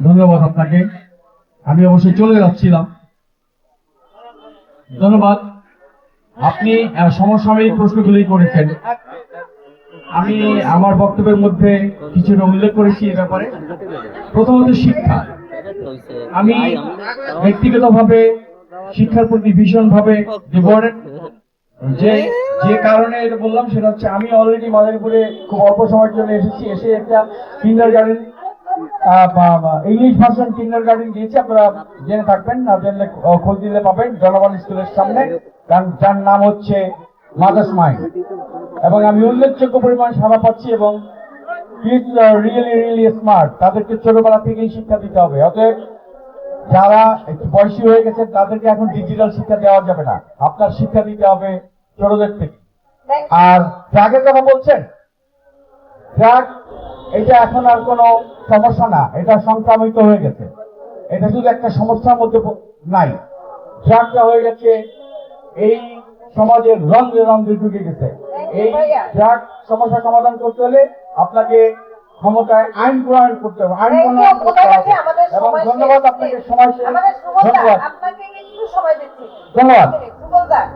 ধন্যবাদ আপনাকে। আমি অবশ্যই চলে যাচ্ছিলাম। ধন্যবাদ। আপনি সমসাময়িক প্রশ্নগুলি করেছেন। আমি আমার বক্তব্যের মধ্যে কিছুটা উল্লেখ করেছি এ ব্যাপারে। প্রথমত শিক্ষা। আমি ব্যক্তিগতভাবে শিক্ষার প্রতি ভীষণভাবে ডিভোটেড। যে যে কারণে এটা বললাম সেটা হচ্ছে আমি অলরেডি মাদারীপুরে খুব অল্প সময়ের জন্য এসেছি। এসে একটা কিন্ডারগার্টেন ইংলিশ ভার্সন কিন্ডারগার্টেন দিয়েছি, আপনারা জেনে থাকবেন, না জেনে খোঁজ দিলে পাবেন, জনগণ স্কুলের সামনে, যার নাম হচ্ছে মাদার্স মাইন্ড। এবং আমি উল্লেখযোগ্য পরিমাণ সাড়া পাচ্ছি এবং kids are really really smart. তাদেরকে ছোটবেলা থেকেই শিক্ষা দিতে হবে। অতএব যারা একটু বয়সী হয়ে গেছেন তাদেরকে এখন ডিজিটাল শিক্ষা দেওয়া যাবে না, আপনার শিক্ষা দিতে হবে ছোটদের থেকে। আর ড্রাগের কথা বলছেন, ড্রাগ এটা এখন আর কোনো সমস্যা না, এটা সংক্রামিত হয়ে গেছে। এটা শুধু একটা সমস্যার মধ্যে নাই, ড্রাগটা হয়ে গেছে এই সমাজের রঙে রঙে ঢুকে গেছে। এই ড্রাগ সমস্যা সমাধান করতে হলে আপনাকে ক্ষমতায় আইন প্রণয়ন করতে হবে, আইন প্রণয়ন করতে হবে। এবং ধন্যবাদ আপনাকে, সময় শেষ। ধন্যবাদ, ধন্যবাদ।